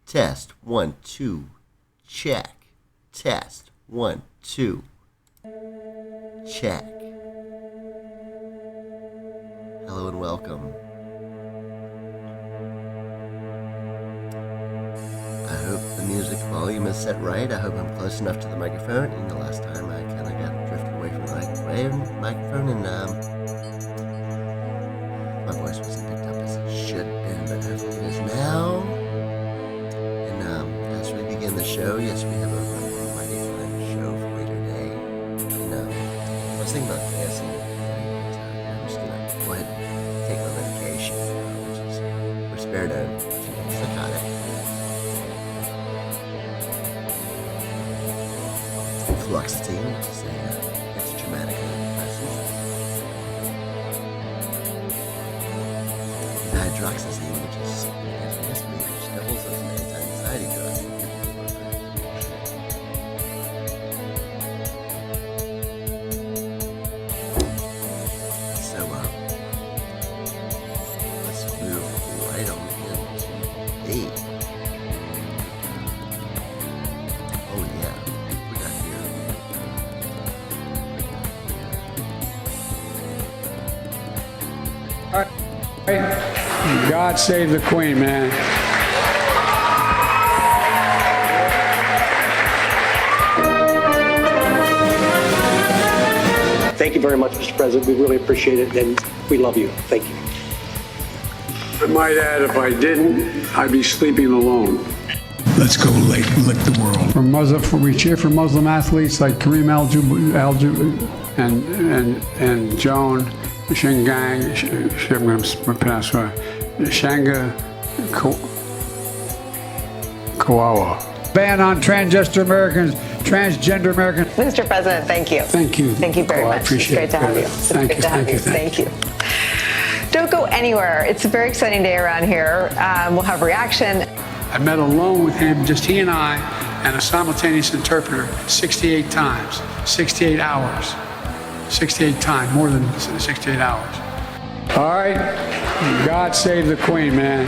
Test 1 2 check. Test 1 2 check. Hello and welcome. I hope the music volume is set right. I hope I'm close enough to the microphone. You know, last time I kind of got drifted away from the microphone and my voice wasn't picked up as it should have been, but hopefully it is now. And as we begin the show, yes, we have a mighty fine show for you today. And I was thinking about dancing today, but I'm just going to go ahead and take my medication, which is risperidone, which is psychotic. Fluoxetine, which is it's traumatic antidepressant. Hydroxyzine, which is antihistamine, which doubles as an anti-anxiety drug. So, let's move right on into B. Oh yeah, we got here. All right. God save the Queen, man. Thank you very much, Mr. President. We really appreciate it, and we love you. Thank you. I might add, if I didn't, I'd be sleeping alone. Let's go lick the world. We cheer for Muslim athletes like Kareem and Joan Shingang, I'm going to pronounce Shanga Kawawa. Ban on transgender Americans. Mr. President, thank you. Thank you. Thank you very much. It's great to have you. Thank you. Don't go anywhere. It's a very exciting day around here. We'll have reaction. I met alone with him, just he and I, and a simultaneous interpreter 68 times, 68 hours. 68 times, more than 68 hours. All right, God save the Queen, man.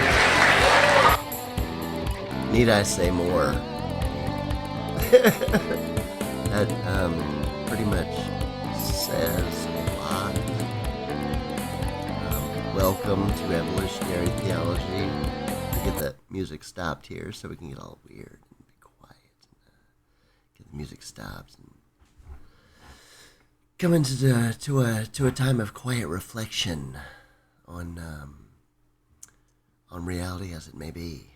Need I say more? That pretty much says a lot. Welcome to Evolutionary Theology. We get the music stopped here so we can get all weird and be quiet. And, get the music stopped and come into to a time of quiet reflection on reality as it may be.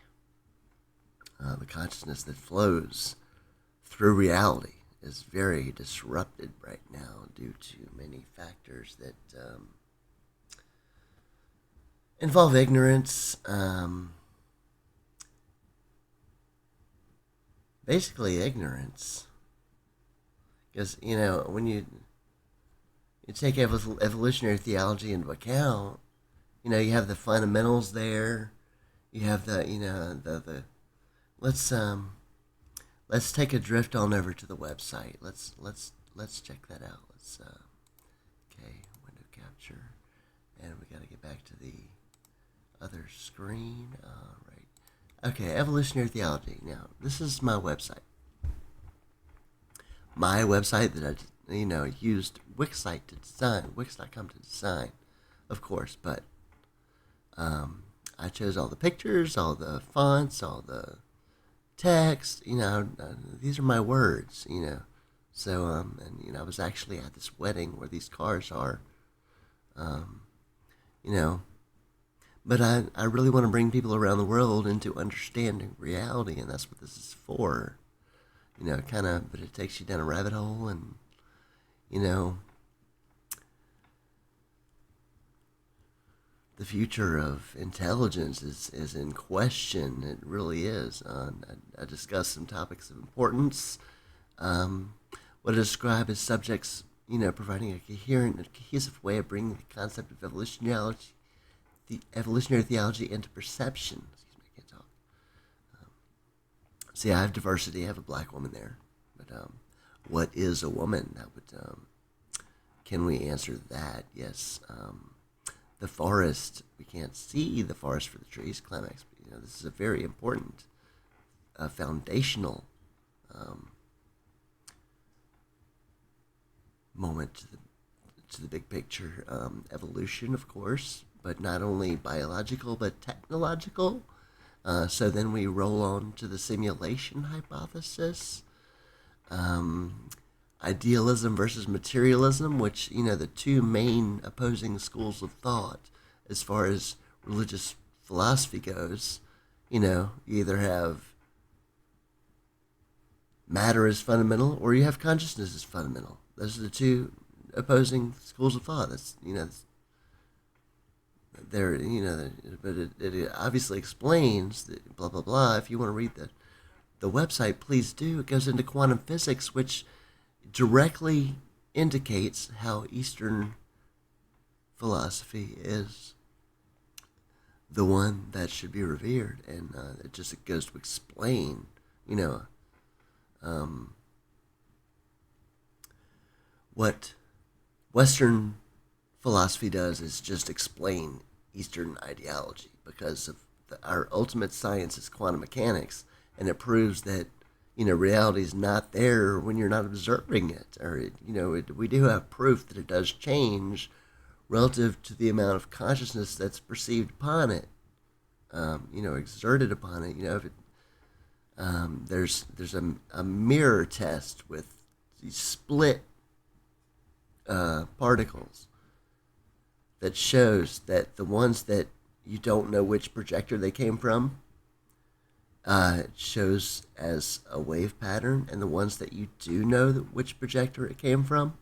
The consciousness that flows through reality is very disrupted right now due to many factors that involve ignorance, basically ignorance. Because, when you take evolutionary theology into account, you have the fundamentals there. You have the let's take a drift on over to the website. Let's check that out. Okay, window capture, and we got to get back to the other screen. All right. Okay, evolutionary theology. Now, this is my website. My website that I used Wixsite to design, Wix.com to design, of course, but I chose all the pictures, all the fonts, all the text, these are my words, so, and I was actually at this wedding where these cars are, but I really want to bring people around the world into understanding reality, and that's what this is for, but it takes you down a rabbit hole, and, the future of intelligence is in question. It really is. I discussed some topics of importance. What I describe as subjects, providing a coherent and cohesive way of bringing the concept of evolutionary theology into perception. Excuse me, I can't talk. See, I have diversity. I have a black woman there. But what is a woman? That would, can we answer that? Yes. The forest, we can't see the forest for the trees. Climax, this is a very important a foundational moment to the big picture. Evolution, of course, but not only biological but technological. So then we roll on to the simulation hypothesis. Idealism versus materialism, which, the two main opposing schools of thought as far as religious philosophy goes. You either have matter as fundamental or you have consciousness as fundamental. Those are the two opposing schools of thought. But it obviously explains that blah, blah, blah. If you want to read the website, please do. It goes into quantum physics, which directly indicates how Eastern philosophy is the one that should be revered. And it goes to explain, what Western philosophy does is just explain Eastern ideology, because of our ultimate science is quantum mechanics, and it proves that reality is not there when you're not observing it, or we do have proof that it does change relative to the amount of consciousness that's perceived upon it, exerted upon it. If it there's a mirror test with these split particles that shows that the ones that you don't know which projector they came from, it shows as a wave pattern, and the ones that you do know which projector it came from,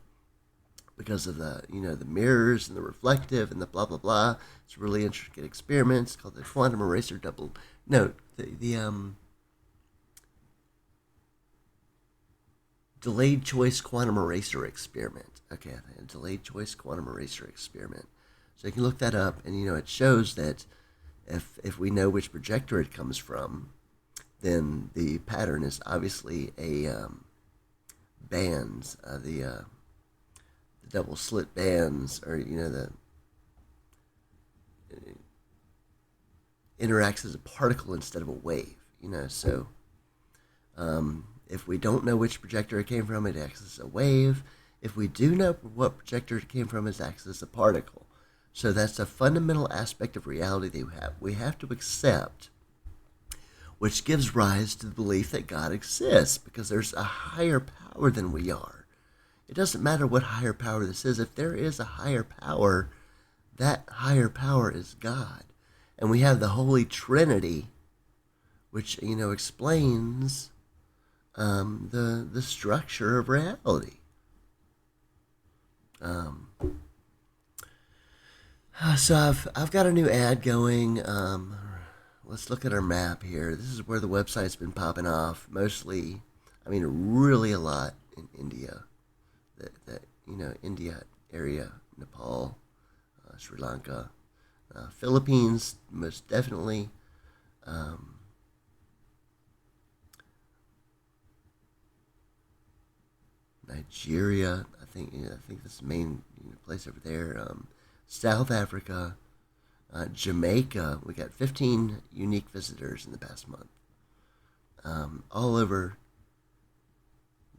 because of the the mirrors and the reflective and the blah blah blah. It's a really intricate experiment. It's called the quantum eraser double. No, the delayed choice quantum eraser experiment. Okay, delayed choice quantum eraser experiment. So you can look that up, and it shows that if we know which projector it comes from, then the pattern is obviously a bands, the double slit bands, or the interacts as a particle instead of a wave. So if we don't know which projector it came from, it acts as a wave. If we do know what projector it came from, it acts as a particle. So that's a fundamental aspect of reality that we have to accept, which gives rise to the belief that God exists, because there's a higher power than we are. It doesn't matter what higher power this is. If there is a higher power, that higher power is God. And we have the Holy Trinity, which, explains the structure of reality. So I've got a new ad going. Let's look at our map here. This is where the website's been popping off. Mostly, really a lot in India. India area, Nepal, Sri Lanka, Philippines, most definitely. Nigeria, I think that's the main place over there. South Africa, Jamaica. We got 15 unique visitors in the past month. All over,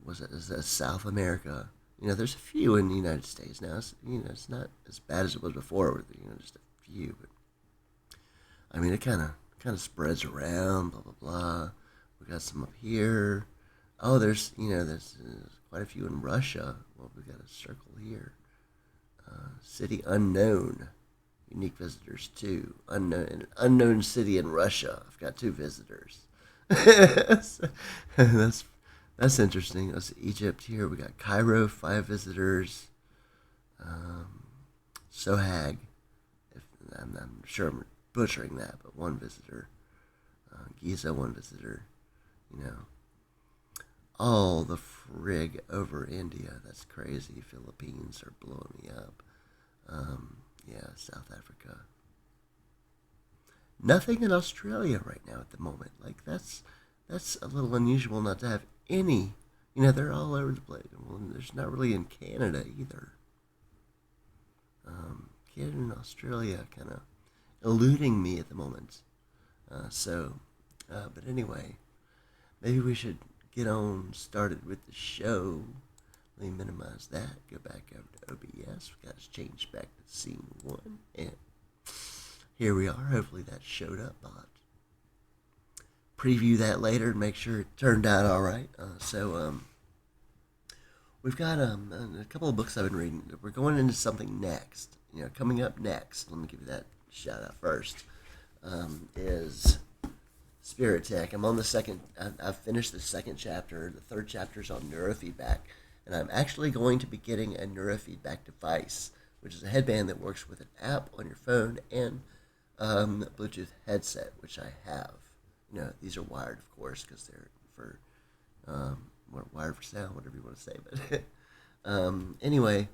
is that South America. There's a few in the United States now. It's not as bad as it was before with just a few, but it kind of spreads around. Blah blah blah. We got some up here. Oh, there's quite a few in Russia. Well, we got a circle here. City unknown, unique visitors too. Unknown city in Russia. I've got 2 visitors. That's interesting. That's Egypt here. We got Cairo, 5 visitors. Sohag, I'm sure I'm butchering that, but 1 visitor. Giza, 1 visitor. All the frig over India. That's crazy. Philippines are blowing me up. South Africa. Nothing in Australia right now at the moment. That's a little unusual not to have any. They're all over the place. Well, there's not really in Canada either. Canada and Australia kind of eluding me at the moment. But anyway, maybe we should get on started with the show. Let me minimize that. Go back over to OBS. We got to change back to scene 1. And here we are. Hopefully that showed up. I'll preview that later and make sure it turned out all right. We've got a couple of books I've been reading. We're going into something next. Coming up next, let me give you that shout out first, is Spirit Tech. I'm on the second, I've finished the second chapter. The third chapter is on neurofeedback. And I'm actually going to be getting a neurofeedback device, which is a headband that works with an app on your phone and a Bluetooth headset, which I have. These are wired, of course, because they're for wired for sound, whatever you want to say. But anyway,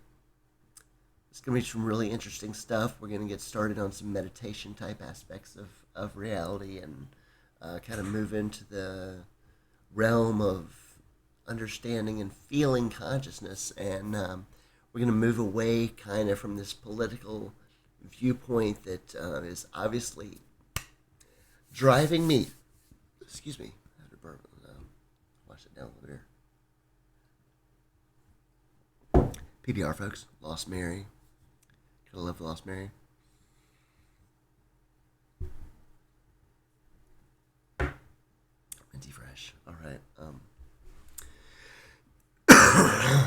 it's going to be some really interesting stuff. We're going to get started on some meditation type aspects of reality and kind of move into the realm of understanding and feeling consciousness. And we're going to move away kind of from this political viewpoint that is obviously driving me. Excuse me. I have to burp. Wash it down a little bit. PBR, folks. Lost Mary. Gotta love Lost Mary. Minty fresh. All right.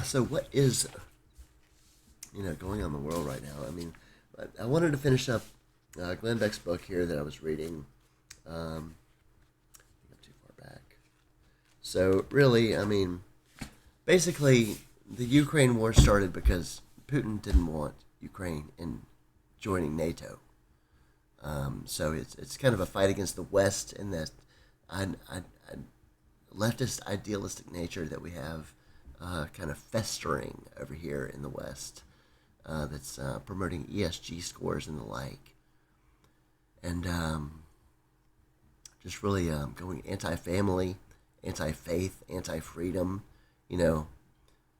So what is, going on in the world right now? I mean, I wanted to finish up Glenn Beck's book here that I was reading. I think I'm too far back. So really, I mean, basically, the Ukraine war started because Putin didn't want Ukraine in joining NATO. So it's kind of a fight against the West and that leftist idealistic nature that we have kind of festering over here in the West that's promoting ESG scores and the like. And just really going anti-family, anti-faith, anti-freedom.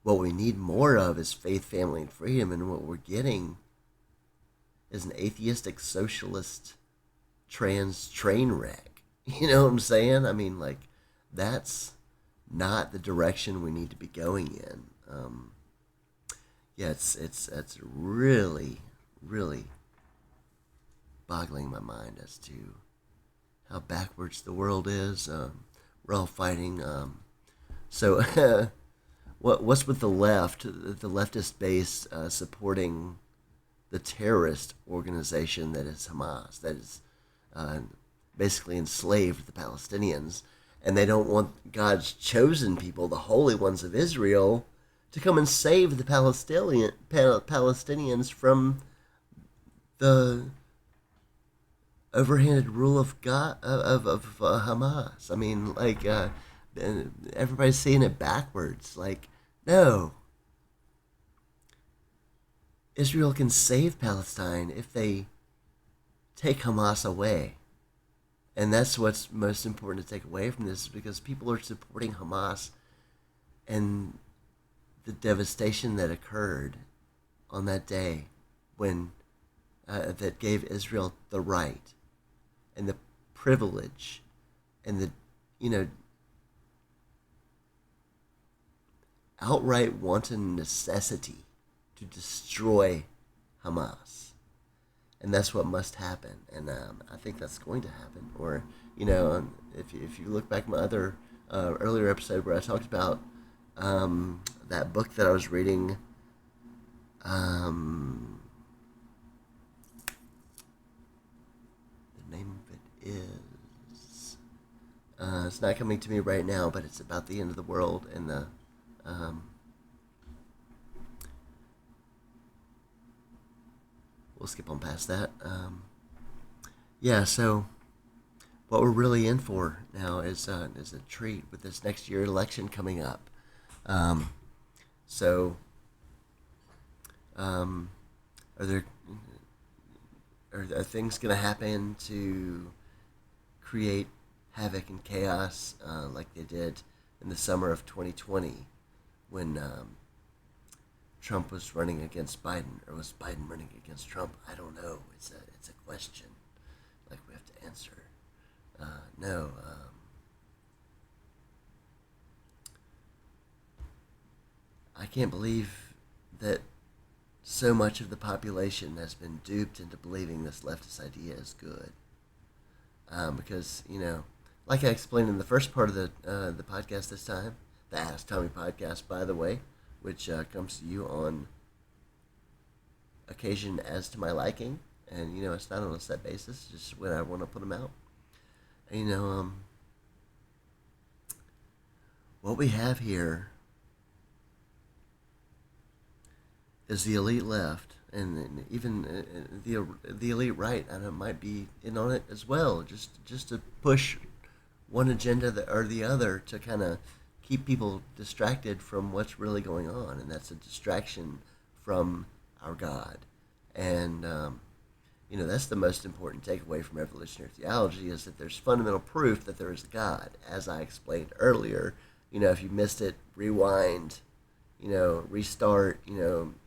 What we need more of is faith, family, and freedom, and what we're getting is an atheistic, socialist, trans train wreck. You know what I'm saying? I mean, like, that's not the direction we need to be going in. It's really, really boggling my mind as to how backwards the world is. We're all fighting. What's with the left? The leftist base supporting the terrorist organization that is Hamas, that is basically enslaved the Palestinians, and they don't want God's chosen people, the holy ones of Israel, to come and save the Palestinians from the overhanded rule of God of Hamas. I mean, like everybody's seeing it backwards. Like, no, Israel can save Palestine if they take Hamas away. And that's what's most important to take away from this, because people are supporting Hamas and the devastation that occurred on that day when that gave Israel the right and the privilege and the, outright wanton necessity to destroy Hamas. And that's what must happen. And I think that's going to happen. Or, if you look back at my other earlier episode where I talked about that book that I was reading, the name of it is, it's not coming to me right now, but it's about the end of the world and the, we'll skip on past that. So what we're really in for now is a treat with this next year election coming up. Are things going to happen to create havoc and chaos like they did in the summer of 2020 when Trump was running against Biden, or was Biden running against Trump? I don't know. It's a question like we have to answer. I can't believe that so much of the population has been duped into believing this leftist idea is good. Because, like I explained in the first part of the podcast this time, the Ask Tommy podcast, by the way, which comes to you on occasion as to my liking. And, it's not on a set basis, just when I want to put them out. And, what we have here is the elite left, and even the elite right, and it might be in on it as well, just to push one agenda or the other to kind of keep people distracted from what's really going on, and that's a distraction from our God. And that's the most important takeaway from evolutionary theology, is that there's fundamental proof that there is a God. As I explained earlier, if you missed it, rewind, restart,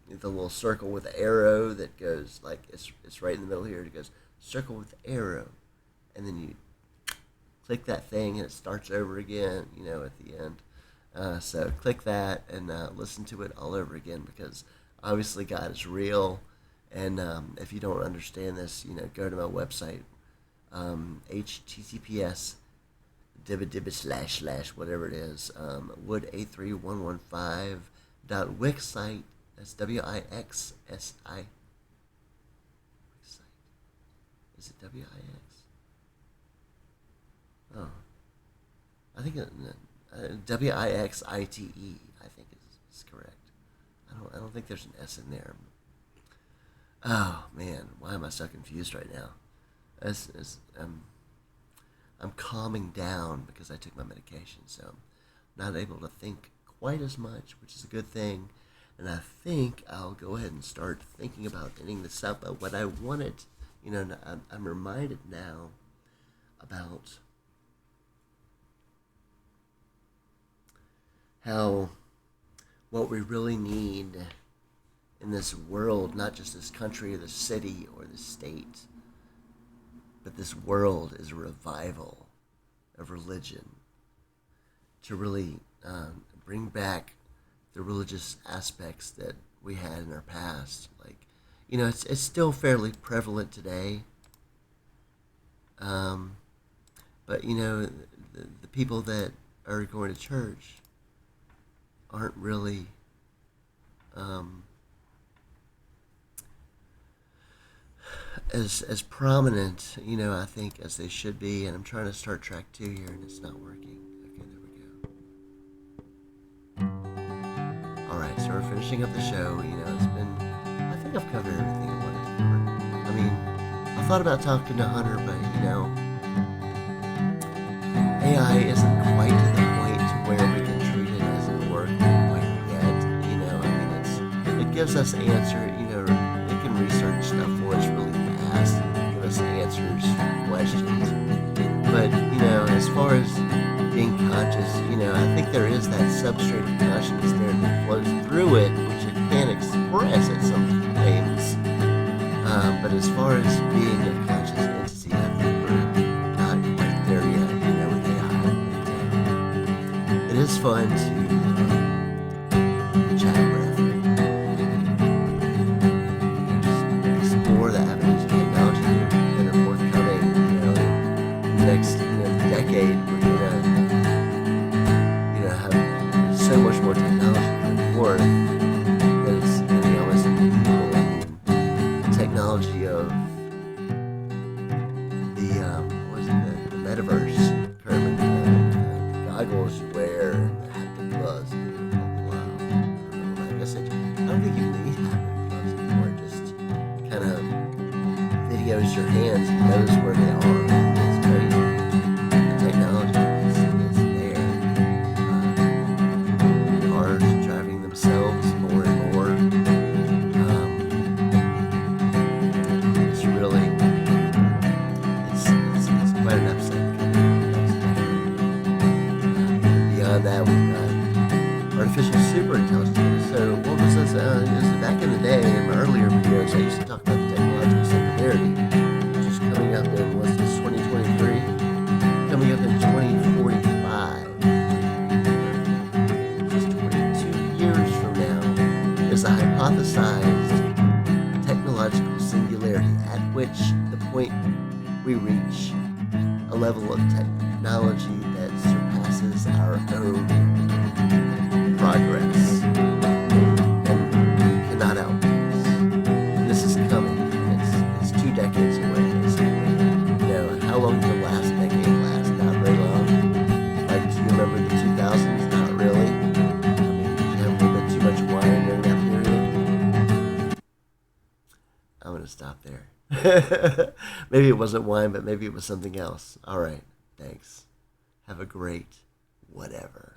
the little circle with the arrow that goes, like, it's right in the middle here. It goes, circle with the arrow. And then you click that thing and it starts over again, at the end. So click that and listen to it all over again, because obviously God is real. And if you don't understand this, go to my website, https // whatever it is, wood83115.wixsite. That's WIXSI. Is it WIX? Oh, I think WIXITE. I think is correct. I don't think there's an S in there. Oh man, why am I so confused right now? I'm calming down because I took my medication, so I'm not able to think quite as much, which is a good thing. And I think I'll go ahead and start thinking about ending this up. But what I wanted, I'm reminded now about how what we really need in this world, not just this country or the city or the state, but this world, is a revival of religion to really bring back the religious aspects that we had in our past. Like, it's still fairly prevalent today. But, the people that are going to church aren't really as prominent, I think, as they should be. And I'm trying to start track 2 here, and it's not working. Okay, there we go. All right, so we're finishing up the show. It's been, I think I've covered everything I wanted to cover. I mean, I thought about talking to Hunter, but, AI isn't quite to the point to where we can treat it as a work quite yet. It gives us answer, it can research stuff for us really fast and give us answers to questions. But, as far as being conscious, I think there is that substrate of consciousness there that flows through it, which it can express at some things. But as far as being a conscious entity, I think we're not quite there yet, with AI. But, it is fun to chat with, explore the avenues of technology that are forthcoming. In the next decade, we're gonna have so much more technology coming forth that it's gonna be almost unbelievable. The technology of the the metaverse, currently the goggles you wear, and the haptic gloves. Wow. I guess I don't think you need haptic gloves anymore. Just kind of videos your hands and knows where they are. It's crazy. The technology is there. Cars driving themselves more and more. It's really, it's quite an upset. Beyond that, we've got artificial superintelligence. So what was this? Back in the day, in my earlier videos, I used to talk about the technological singularity, which is coming up in, what's this, 2023? Coming up in 2045. Just 22 years from now. we reach a level of technology that surpasses our own progress and cannot outpace. This is coming. It's 2 decades away, basically. How long did the last decade last? Not very long. Like, do you remember the 2000s? Not really. Did you have a little bit too much wine during that period? I'm going to stop there. Maybe it wasn't wine, but maybe it was something else. All right. Thanks. Have a great whatever.